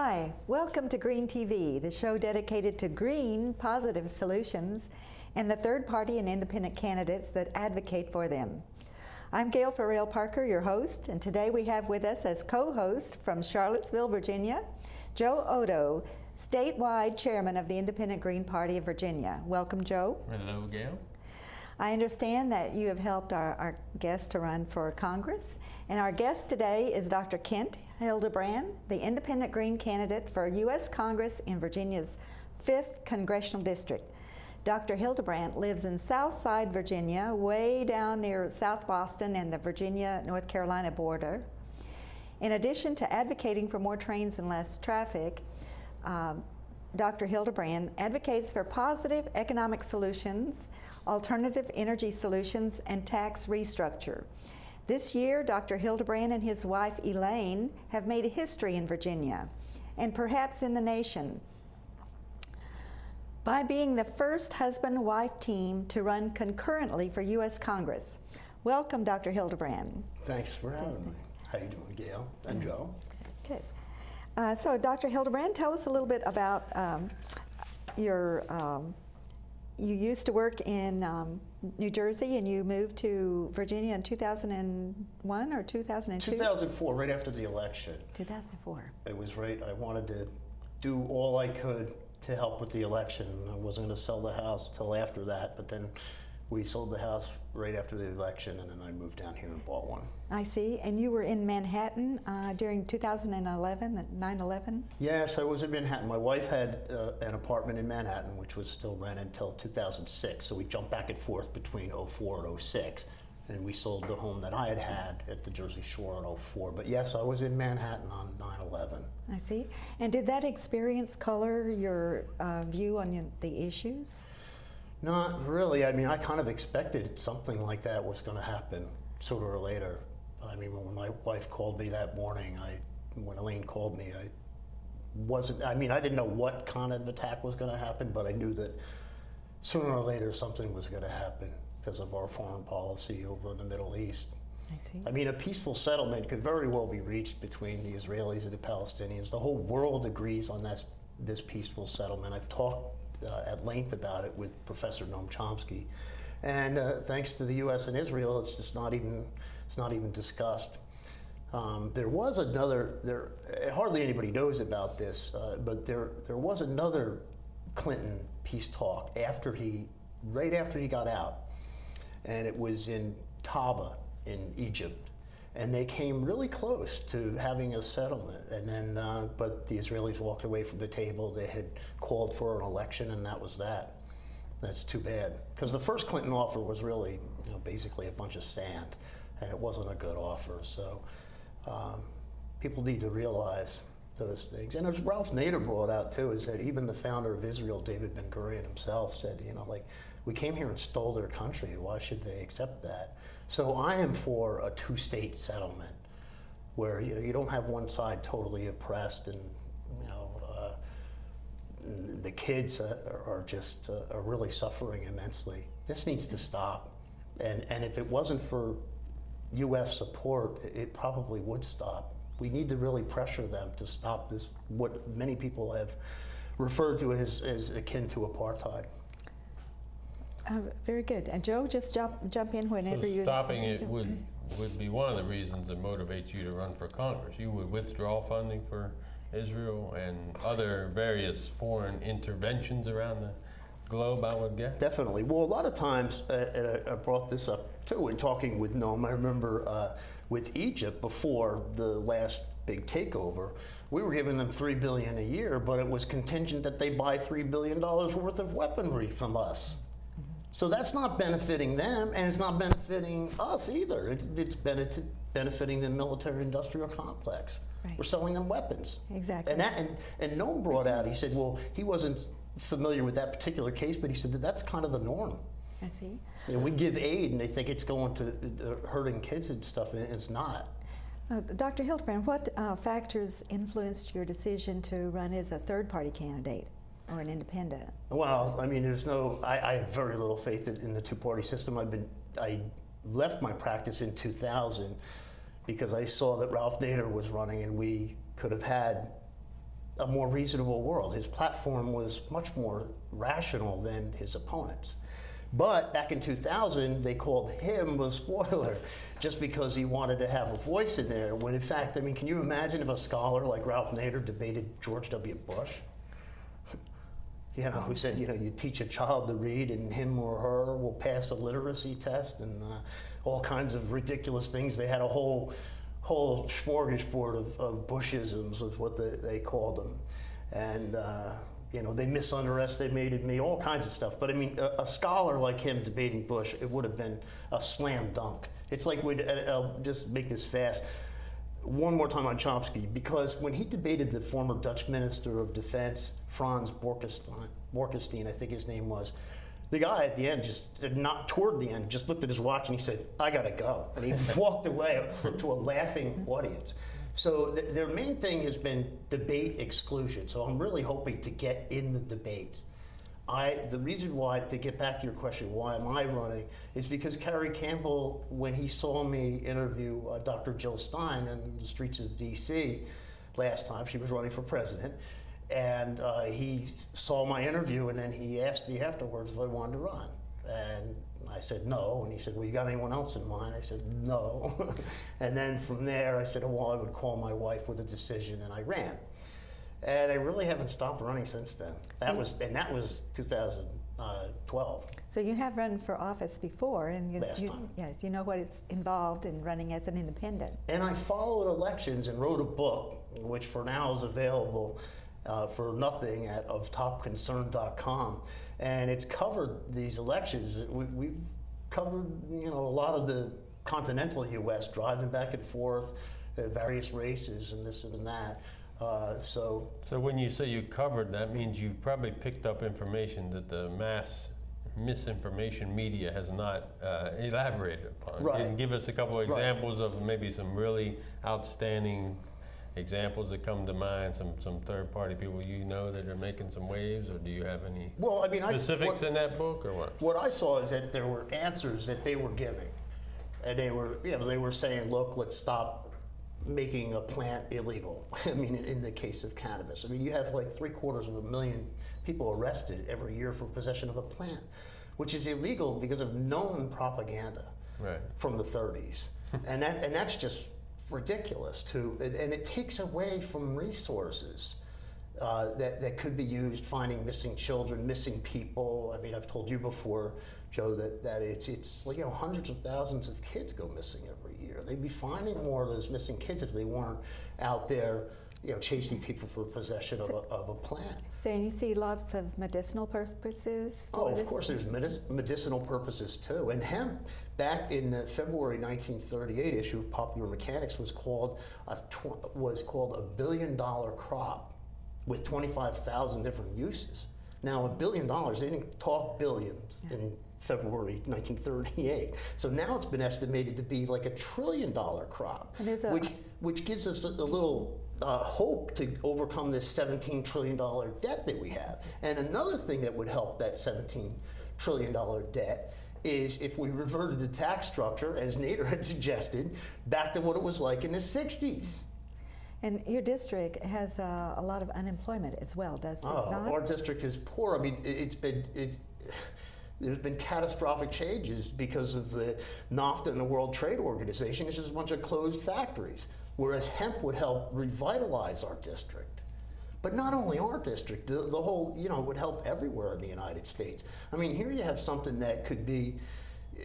Hi, welcome to Green TV, the show dedicated to green, positive solutions and the third party and independent candidates that advocate for them. I'm Gail Farrell Parker, your host, and today we have with us as co-host from Charlottesville, Virginia, Joe Odo, statewide chairman of the Independent Green Party of Virginia. Welcome, Joe. Hello, Gail. I understand that you have helped our guest to run for Congress, and our guest today is Dr. Kent Hildebrandt, the independent Green candidate for U.S. Congress in Virginia's 5th Congressional District. Dr. Hildebrandt lives in Southside, Virginia, way down near South Boston and the Virginia-North Carolina border. In addition to advocating for more trains and less traffic, Dr. Hildebrandt advocates for positive economic solutions, alternative energy solutions, and tax restructure. This year, Dr. Hildebrandt and his wife Elaine have made a history in Virginia, and perhaps in the nation, by being the first husband-wife team to run concurrently for U.S. Congress. Welcome, Dr. Hildebrandt. Thanks for having me. How you doing, Gail and Joe? Good. So, Dr. Hildebrandt, tell us a little bit about you used to work in New Jersey and you moved to Virginia in 2001 or 2002? 2004, right after the election. 2004. It was right, I wanted to do all I could to help with the election. I wasn't going to sell the house till after that, but then we sold the house right after the election, and then I moved down here and bought one. I see. And you were in Manhattan during 2011, 9/11? Yes, I was in Manhattan. My wife had an apartment in Manhattan, which was still rented until 2006. So we jumped back and forth between 04 and 06. And we sold the home that I had at the Jersey Shore in 04. But yes, I was in Manhattan on 9/11. I see. And did that experience color your view on the issues? Not really. I mean, I kind of expected something like that was going to happen sooner or later. I mean, when my wife called me that morning, when Elaine called me, I didn't know what kind of attack was going to happen, but I knew that sooner or later something was going to happen because of our foreign policy over in the Middle East. I see. I mean, a peaceful settlement could very well be reached between the Israelis and the Palestinians. The whole world agrees on this peaceful settlement. I've talked at length about it with Professor Noam Chomsky, and thanks to the U.S. and Israel, it's just not even discussed. There was another. Hardly anybody knows about this, but there was another Clinton peace talk right after he got out, and it was in Taba in Egypt. And they came really close to having a settlement, and then, but the Israelis walked away from the table. They had called for an election, and that was that. That's too bad, because the first Clinton offer was really, basically a bunch of sand, and it wasn't a good offer. So people need to realize those things. And as Ralph Nader brought out too, is that even the founder of Israel, David Ben-Gurion himself, said, we came here and stole their country. Why should they accept that? So I am for a two-state settlement where you don't have one side totally oppressed, and the kids are really suffering immensely. This needs to stop, and if it wasn't for U.S. support, it probably would stop. We need to really pressure them to stop this, what many people have referred to as akin to apartheid. Very good. And Joe, just jump in whenever you... Stopping it would be one of the reasons that motivates you to run for Congress. You would withdraw funding for Israel and other various foreign interventions around the globe, I would guess? Definitely. Well, a lot of times, I brought this up too in talking with Noam. I remember with Egypt before the last big takeover, we were giving them $3 billion a year, but it was contingent that they buy $3 billion worth of weaponry from us. So that's not benefiting them, and it's not benefiting us either. It's benefiting the military-industrial complex. Right. We're selling them weapons. Exactly. And Noam brought out, he said, well, he wasn't familiar with that particular case, but he said that's kind of the norm. I see. We give aid, and they think it's going to hurting kids and stuff, and it's not. Dr. Hildebrandt, what factors influenced your decision to run as a third-party candidate or an independent? Well, I mean, I have very little faith in the two-party system. I left my practice in 2000 because I saw that Ralph Nader was running, and we could have had a more reasonable world. His platform was much more rational than his opponents. But back in 2000, they called him a spoiler just because he wanted to have a voice in there, when in fact, I mean, can you imagine if a scholar like Ralph Nader debated George W. Bush? You know, who said, you know, you teach a child to read and him or her will pass a literacy test, and all kinds of ridiculous things. They had a whole smorgasbord of Bushisms, is what they called them. And, you know, they misunderestimated me, all kinds of stuff. But I mean, a scholar like him debating Bush, it would have been a slam dunk. It's like, I'll just make this fast. One more time on Chomsky, because when he debated the former Dutch Minister of Defense, Frans Borkenstein, I think his name was, the guy at the end, just not toward the end, just looked at his watch and he said, "I gotta go," and he walked away to a laughing audience. So their main thing has been debate exclusion. So I'm really hoping to get in the debates. The reason why, to get back to your question, why am I running, is because Kerry Campbell, when he saw me interview Dr. Jill Stein in the streets of DC last time, she was running for president, and he saw my interview, and then he asked me afterwards if I wanted to run. And I said no, and he said, "Well, you got anyone else in mind?" I said no. And then from there I said, "Oh, well, I would call my wife with a decision," and I ran. And I really haven't stopped running since then. That was 2012. So you have run for office before, and Last time. Yes, you know what it's involved in running as an independent. And I followed elections and wrote a book, which for now is available for nothing at oftopconcern.com. And it's covered these elections. We've covered, you know, a lot of the continental U.S., driving back and forth, various races and this and that. So when you say you covered, that means you've probably picked up information that the mass misinformation media has not elaborated upon. Right. Can you give us a couple of examples of maybe some really outstanding examples that come to mind, some third-party people you know that are making some waves, or do you have any specifics in that book, or what? What I saw is that there were answers that they were giving, and they were saying, "Look, let's stop making a plant illegal." I mean, in the case of cannabis, I mean, you have like 750,000 people arrested every year for possession of a plant, which is illegal because of known propaganda from the 30s, and that's just ridiculous too, and it takes away from resources that could be used finding missing children, missing people. I mean, I've told you before, Joe, that it's you know, hundreds of thousands of kids go missing every year. They'd be finding more of those missing kids if they weren't out there, you know, chasing people for possession of a plant. So you see lots of medicinal purposes for of course, there's medicinal purposes too. And hemp, back in the February 1938 issue of Popular Mechanics, was called a $1 billion crop with 25,000 different uses. Now, $1 billion, they didn't talk billions in February 1938. So now it's been estimated to be like $1 trillion crop, which gives us a little hope to overcome this $17 trillion debt that we have. And another thing that would help that $17 trillion debt is if we reverted the tax structure, as Nader had suggested, back to what it was like in the 60s. And your district has a lot of unemployment as well, does it not? Our district is poor. I mean, there's been catastrophic changes because of the NAFTA and the World Trade Organization. It's just a bunch of closed factories, whereas hemp would help revitalize our district. But not only our district, the whole, you know, would help everywhere in the United States. I mean, here you have something that could be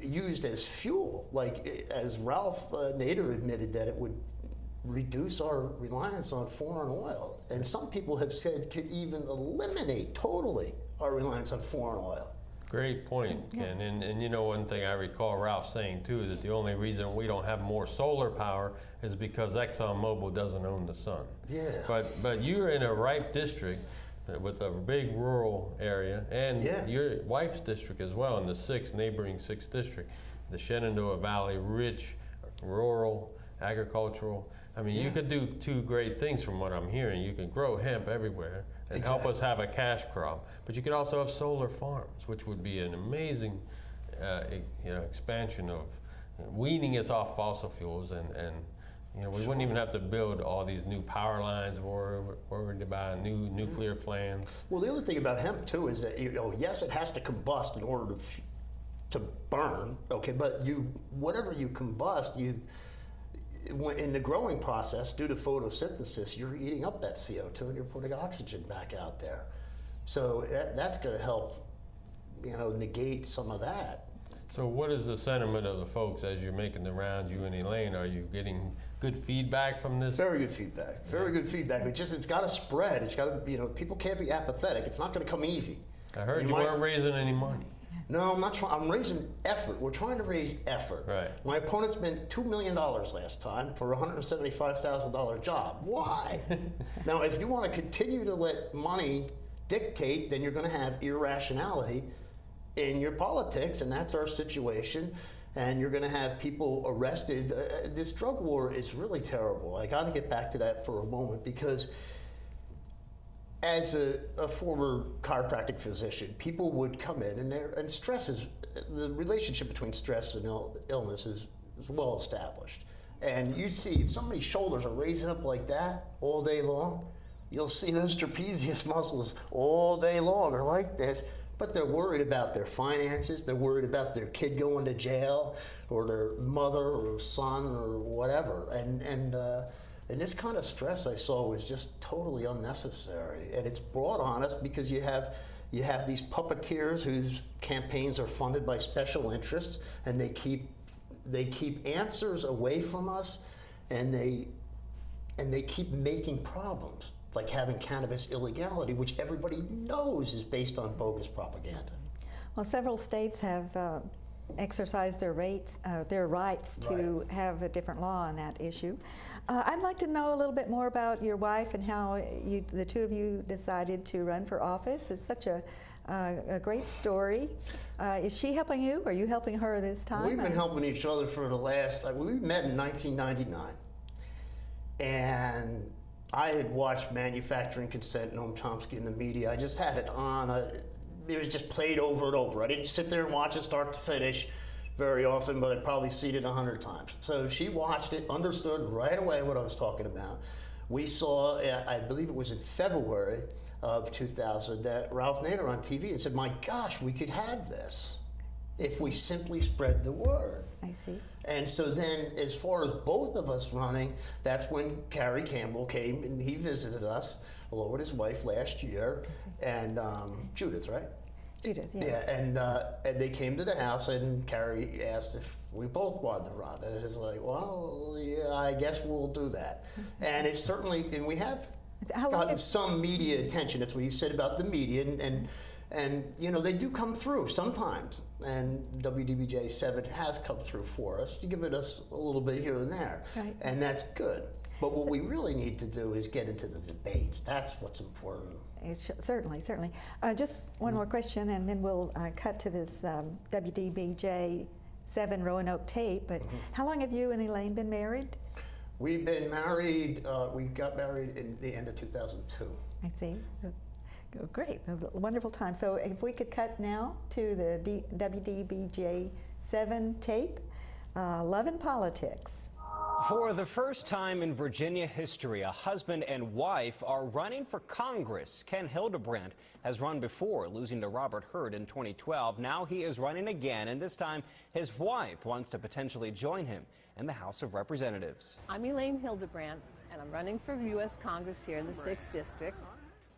used as fuel, like as Ralph Nader admitted, that it would reduce our reliance on foreign oil. And some people have said could even eliminate totally our reliance on foreign oil. Great point, Ken. And you know, one thing I recall Ralph saying too is that the only reason we don't have more solar power is because ExxonMobil doesn't own the sun. Yeah. But you're in a ripe district with a big rural area, and your wife's district as well, in the neighboring 6th district, the Shenandoah Valley, rich, rural, agricultural. I mean, you could do two great things from what I'm hearing. You can grow hemp everywhere and help us have a cash crop, but you could also have solar farms, which would be an amazing expansion of weaning us off fossil fuels and You know, we wouldn't even have to build all these new power lines or to buy new nuclear plants. Well, the other thing about hemp too is that, you know, yes, it has to combust in order to burn, okay, but whatever you combust, in the growing process, due to photosynthesis, you're eating up that CO2 and you're putting oxygen back out there. So that's going to help, you know, negate some of that. So what is the sentiment of the folks as you're making the rounds, you and Elaine? Are you getting good feedback from this? Very good feedback. Very good feedback. It's got to spread. It's got to, you know, people can't be apathetic. It's not going to come easy. I heard you weren't raising any money. No, I'm not trying. I'm raising effort. We're trying to raise effort. Right. My opponent spent $2 million last time for a $175,000 job. Why? Now, if you want to continue to let money dictate, then you're going to have irrationality in your politics, and that's our situation. And you're going to have people arrested. This drug war is really terrible. I got to get back to that for a moment, because as a former chiropractic physician, people would come in and stress is, the relationship between stress and illness is well established. And you see, if somebody's shoulders are raising up like that all day long, you'll see those trapezius muscles all day long are like this, but they're worried about their finances, they're worried about their kid going to jail, or their mother or son or whatever. And this kind of stress I saw was just totally unnecessary, and it's brought on us because you have these puppeteers whose campaigns are funded by special interests, and they keep answers away from us, and they keep making problems, like having cannabis illegality, which everybody knows is based on bogus propaganda. Well, several states have exercised their rights to have a different law on that issue. I'd like to know a little bit more about your wife and how the two of you decided to run for office. It's such a great story. Is she helping you? Or are you helping her this time? We've been helping each other for the last, we met in 1999. And I had watched Manufacturing Consent, Noam Chomsky in the media. I just had it on. It was just played over and over. I didn't sit there and watch it start to finish very often, but I'd probably seen it 100 times. So she watched it, understood right away what I was talking about. We saw, I believe it was in February of 2000, that Ralph Nader on TV and said, my gosh, we could have this if we simply spread the word. I see. And so then, as far as both of us running, that's when Carrie Campbell came and he visited us, along with his wife last year, and Judith, right? Judith, yes. Yeah, and they came to the house, and Carrie asked if we both wanted to run, and it's like, well, yeah, I guess we'll do that. And it's certainly, and we have gotten some media attention. That's what you said about the media, and you know, they do come through sometimes, and WDBJ 7 has come through for us, giving us a little bit here and there, right. And that's good. But what we really need to do is get into the debates. That's what's important. Certainly. Just one more question, and then we'll cut to this WDBJ 7 Roanoke tape. But how long have you and Elaine been married? We've been married, we got married in the end of 2002. I see. Great, a wonderful time. So if we could cut now to the WDBJ 7 tape, Love and Politics. For the first time in Virginia history, a husband and wife are running for Congress. Ken Hildebrandt has run before, losing to Robert Hurt in 2012. Now he is running again, and this time his wife wants to potentially join him in the House of Representatives. I'm Elaine Hildebrandt, and I'm running for U.S. Congress here in the 6th District.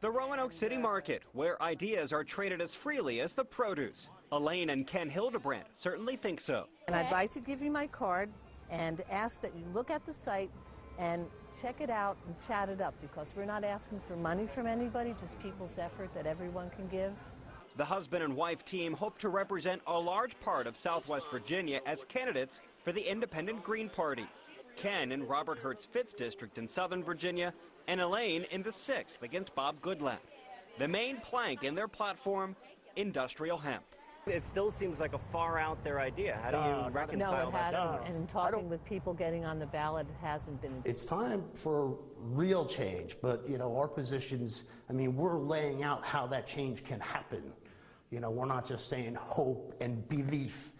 The Roanoke City Market, where ideas are traded as freely as the produce. Elaine and Ken Hildebrandt certainly think so. And I'd like to give you my card and ask that you look at the site and check it out and chat it up, because we're not asking for money from anybody, just people's effort that everyone can give. The husband and wife team hope to represent a large part of Southwest Virginia as candidates for the Independent Green Party. Ken in Robert Hurt's 5th District in Southern Virginia, and Elaine in the 6th against Bob Goodlatte. The main plank in their platform, industrial hemp. It still seems like a far out there idea. How do you reconcile that? No, it that? hasn't. And talking with people getting on the ballot, it hasn't been. It's time for real change, but you know, our positions, I mean, we're laying out how that change can happen. You know, we're not just saying hope and belief.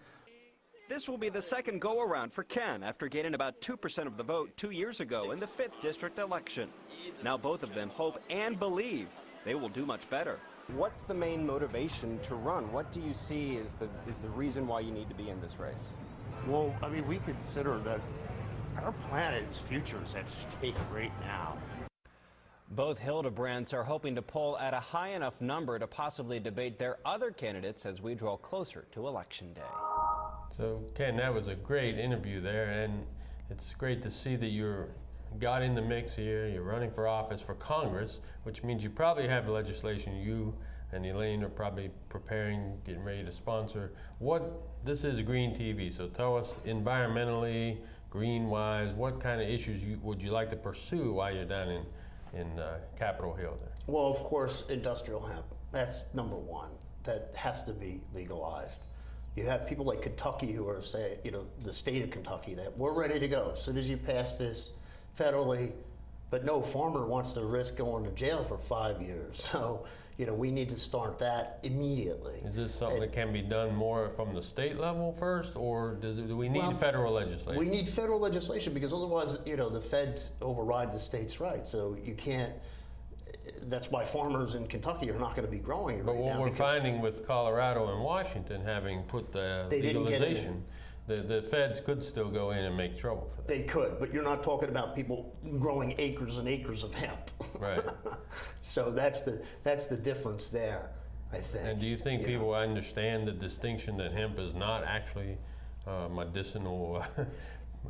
This will be the second go-around for Ken after gaining about 2% of the vote 2 years ago in the 5th district election. Now both of them hope and believe they will do much better. What's the main motivation to run? What do you see is the reason why you need to be in this race? Well, I mean, we consider that our planet's future is at stake right now. Both Hildebrandts are hoping to poll at a high enough number to possibly debate their other candidates as we draw closer to Election Day. So, Ken, that was a great interview there, and it's great to see that you got in the mix here. You're running for office for Congress, which means you probably have legislation you and Elaine are probably preparing, getting ready to sponsor. This is Green TV, so tell us environmentally, green-wise, what kind of issues would you like to pursue while you're down in Capitol Hill there? Well, of course, industrial hemp. That's number one. That has to be legalized. You have people like Kentucky who are saying, the state of Kentucky, that we're ready to go as soon as you pass this federally, but no farmer wants to risk going to jail for 5 years. So, we need to start that immediately. Is this something that can be done more from the state level first, or do we need federal legislation? We need federal legislation because otherwise, the feds override the state's rights. So you can't. That's why farmers in Kentucky are not going to be growing it right now. But what we're finding with Colorado and Washington having put the legalization, the feds could still go in and make trouble for that. They could, but you're not talking about people growing acres and acres of hemp. Right. So that's the difference there, I think. And do you think people understand the distinction that hemp is not actually medicinal?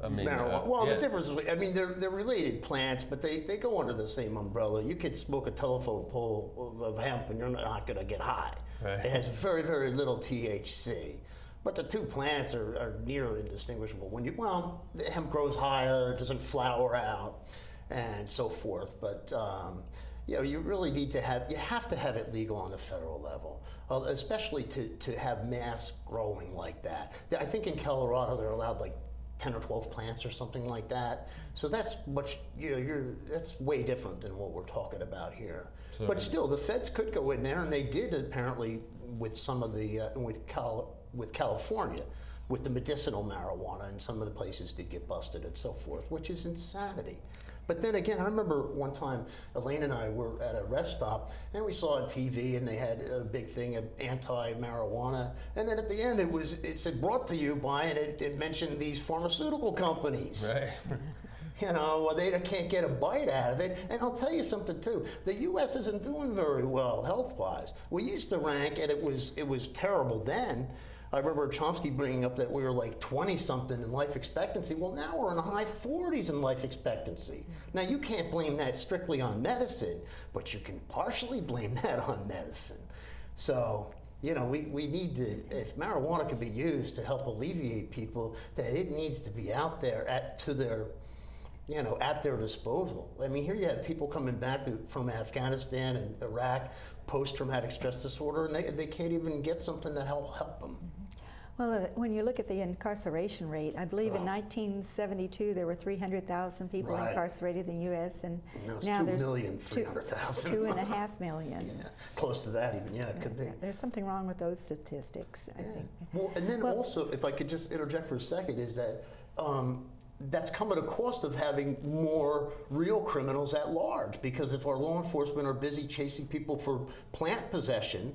Marijuana. Well, the difference is, they're related plants, but they go under the same umbrella. You could smoke a telephone pole of hemp and you're not going to get high. Right. It has very, very little THC. But the two plants are near indistinguishable. The hemp grows higher, it doesn't flower out, and so forth. But you really need to have it legal on the federal level, especially to have mass growing like that. I think in Colorado they're allowed like 10 or 12 plants or something like that. So that's that's way different than what we're talking about here. So, but still, the feds could go in there, and they did apparently with some of the with California, with the medicinal marijuana, and some of the places did get busted and so forth, which is insanity. But then again, I remember one time Elaine and I were at a rest stop and we saw on TV and they had a big thing of anti-marijuana, and then at the end it said brought to you by, and it mentioned these pharmaceutical companies. Right. They can't get a bite out of it. And I'll tell you something too. The U.S. isn't doing very well health-wise. We used to rank, and it was terrible then. I remember Chomsky bringing up that we were like 20-something in life expectancy. Well, now we're in the high 40s in life expectancy. Now, you can't blame that strictly on medicine, but you can partially blame that on medicine. So, we need to, if marijuana can be used to help alleviate people, that it needs to be out there at their disposal. Here you have people coming back from Afghanistan and Iraq, post-traumatic stress disorder, and they can't even get something that help them. Well, when you look at the incarceration rate, I believe in 1972 there were 300,000 people incarcerated in the U.S. and now there's 2,300,000. 2.5 million. Yeah, close to that even. Yeah, it could be. There's something wrong with those statistics, I think. Well, and then also, if I could just interject for a second, is that that's come at a cost of having more real criminals at large, because if our law enforcement are busy chasing people for plant possession,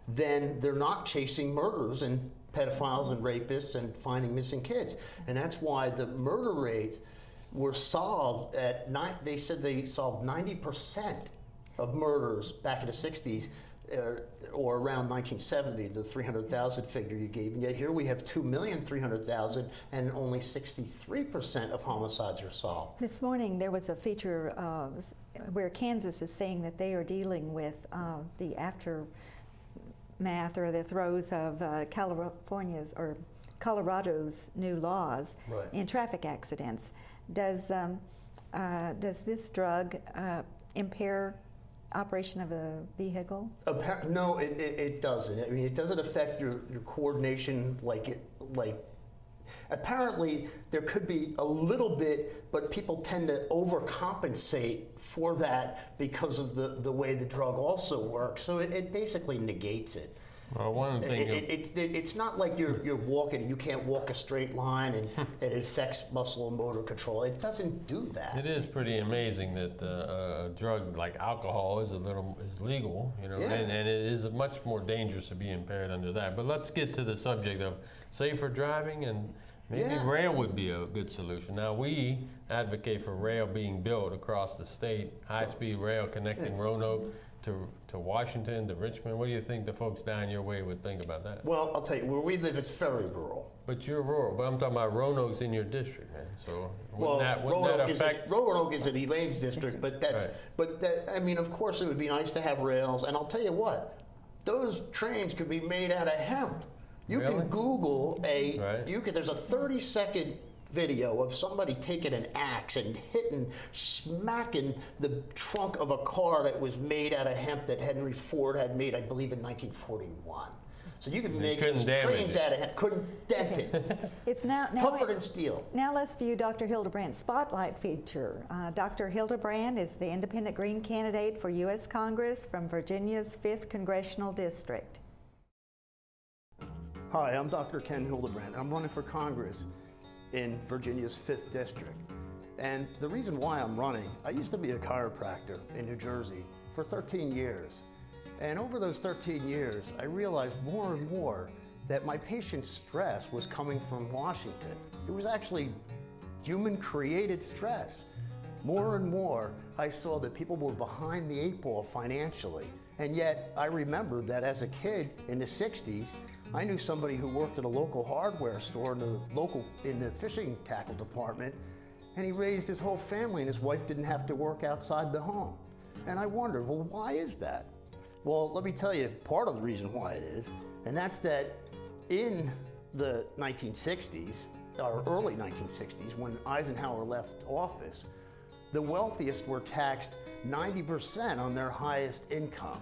then they're not chasing murderers and pedophiles and rapists and finding missing kids. And that's why the murder rates were solved they said they solved 90% of murders back in the 60s or around 1970, the 300,000 figure you gave. And yet here we have 2,300,000 and only 63% of homicides are solved. This morning there was a feature where Kansas is saying that they are dealing with the aftermath or the throes of Colorado's new laws in traffic accidents. Does this drug impair operation of a vehicle? No, it doesn't. It doesn't affect your coordination apparently there could be a little bit, but people tend to overcompensate for that because of the way the drug also works. So it basically negates it. Well, one thing It's not like you're walking, you can't walk a straight line and it affects muscle and motor control. It doesn't do that. it is pretty amazing that a drug like alcohol is legal, you know, Yeah. and it is much more dangerous to be impaired under that. But let's get to the subject of safer driving, and maybe Yeah. rail would be a good solution. Now, we advocate for rail being built across the state, high-speed rail connecting Roanoke to Washington, to Richmond. What do you think the folks down your way would think about that? Well, I'll tell you, where we live, it's very rural. But you're rural, but I'm talking about Roanoke's in your district, man. So wouldn't that affect? Roanoke is in Elaine's district, but I mean, of course, it would be nice to have rails. And I'll tell you what, those trains could be made out of hemp. You Really? can Google Right. there's a 30-second video of somebody taking an axe and smacking the trunk of a car that was made out of hemp that Henry Ford had made, I believe, in 1941. So you could make couldn't those damage trains it. out of hemp, couldn't dent it. It's now Tougher than steel. Now let's view Dr. Hildebrandt's spotlight feature. Dr. Hildebrandt is the independent Green candidate for U.S. Congress from Virginia's 5th Congressional District. Hi, I'm Dr. Ken Hildebrandt. I'm running for Congress in Virginia's 5th District. And the reason why I'm running, I used to be a chiropractor in New Jersey for 13 years. And over those 13 years, I realized more and more that my patient's stress was coming from Washington. It was actually human-created stress. More and more, I saw that people were behind the 8 ball financially. And yet, I remembered that as a kid in the 60s, I knew somebody who worked at a local hardware store in the fishing tackle department, and he raised his whole family, and his wife didn't have to work outside the home. And I wondered, well, why is that? Well, let me tell you part of the reason why it is, and that's that in the 1960s, or early 1960s, when Eisenhower left office, the wealthiest were taxed 90% on their highest income.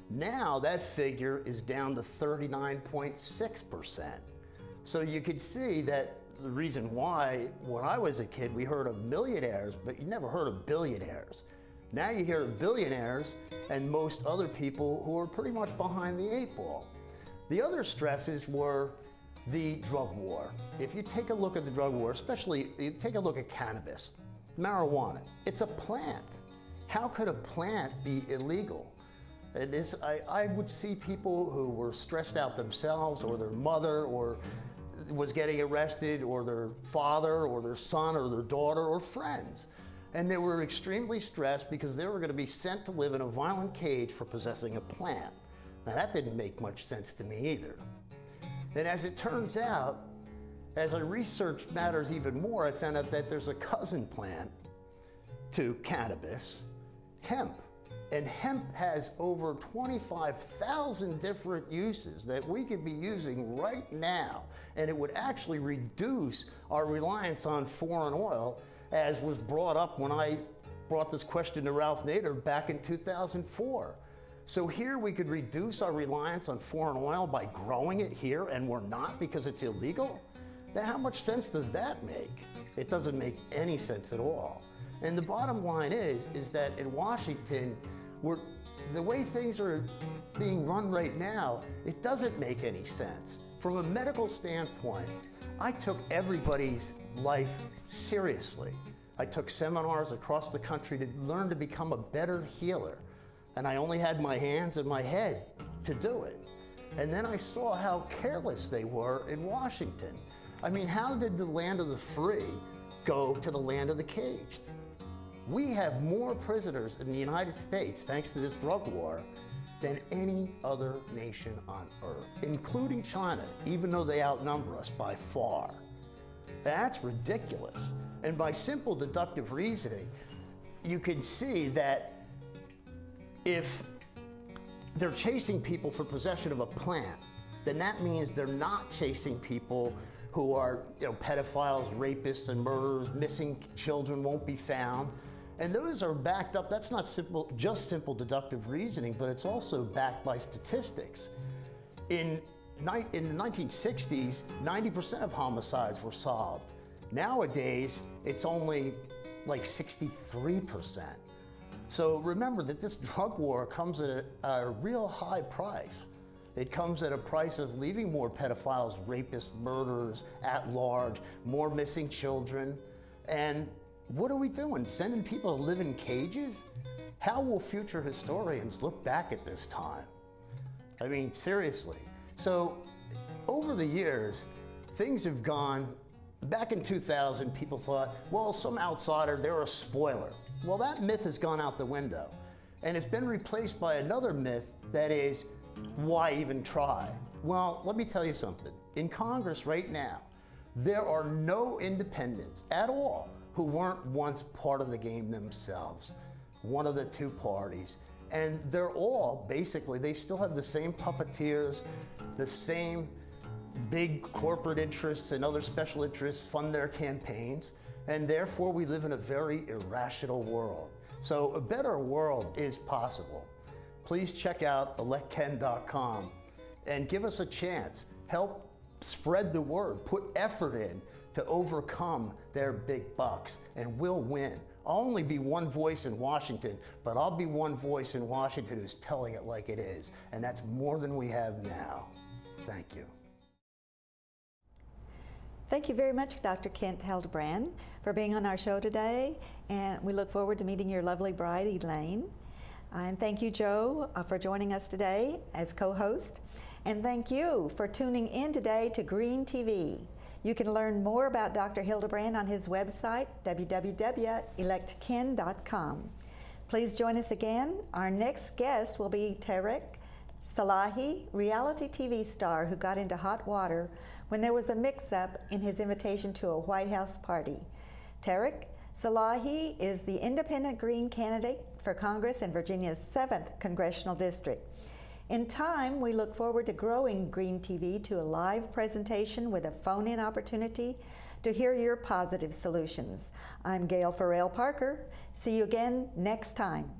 Now that figure is down to 39.6%. So you could see that the reason why, when I was a kid, we heard of millionaires, but you never heard of billionaires. Now you hear of billionaires and most other people who are pretty much behind the 8 ball. The other stresses were the drug war. If you take a look at the drug war, especially you take a look at cannabis, marijuana, it's a plant. How could a plant be illegal? I would see people who were stressed out themselves, or their mother, or was getting arrested, or their father, or their son, or their daughter, or friends. And they were extremely stressed because they were going to be sent to live in a violent cage for possessing a plant. Now that didn't make much sense to me either. And as it turns out, as I researched matters even more, I found out that there's a cousin plant to cannabis, hemp. And hemp has over 25,000 different uses that we could be using right now. And it would actually reduce our reliance on foreign oil, as was brought up when I brought this question to Ralph Nader back in 2004. So here we could reduce our reliance on foreign oil by growing it here, and we're not because it's illegal? Now, how much sense does that make? It doesn't make any sense at all. And the bottom line is that in Washington, the way things are being run right now, it doesn't make any sense. From a medical standpoint, I took everybody's life seriously. I took seminars across the country to learn to become a better healer. And I only had my hands and my head to do it. And then I saw how careless they were in Washington. I mean, how did the land of the free go to the land of the caged? We have more prisoners in the United States, thanks to this drug war, than any other nation on earth, including China, even though they outnumber us by far. That's ridiculous. And by simple deductive reasoning, you can see that if they're chasing people for possession of a plant, then that means they're not chasing people who are, pedophiles, rapists, and murderers. Missing children won't be found. And those are backed up. That's not just simple deductive reasoning, but it's also backed by statistics. In the 1960s, 90% of homicides were solved. Nowadays, it's only like 63%. So remember that this drug war comes at a real high price. It comes at a price of leaving more pedophiles, rapists, murderers at large, more missing children. And what are we doing? Sending people to live in cages? How will future historians look back at this time? I mean, seriously. So, over the years, things have gone. Back in 2000, people thought, well, some outsider, they're a spoiler. Well, that myth has gone out the window. And it's been replaced by another myth that is, why even try? Well, let me tell you something. In Congress right now, there are no independents at all who weren't once part of the game themselves, one of the two parties. And they're all, basically, they still have the same puppeteers, the same big corporate interests and other special interests fund their campaigns, and therefore we live in a very irrational world. So a better world is possible. Please check out electken.com and give us a chance. Help spread the word, put effort in to overcome their big bucks, and we'll win. I'll only be one voice in Washington, but I'll be one voice in Washington who's telling it like it is, and that's more than we have now. Thank you. Thank you very much, Dr. Kent Hildebrandt, for being on our show today, and we look forward to meeting your lovely bride, Elaine. And thank you, Joe, for joining us today as co-host. And thank you for tuning in today to Green TV. You can learn more about Dr. Hildebrandt on his website, www.electken.com. Please join us again. Our next guest will be Tarek Salahi, reality TV star who got into hot water when there was a mix-up in his invitation to a White House party. Tarek Salahi is the independent Green candidate for Congress in Virginia's 7th Congressional District. In time, we look forward to growing Green TV to a live presentation with a phone-in opportunity to hear your positive solutions. I'm Gail Farrell Parker. See you again next time.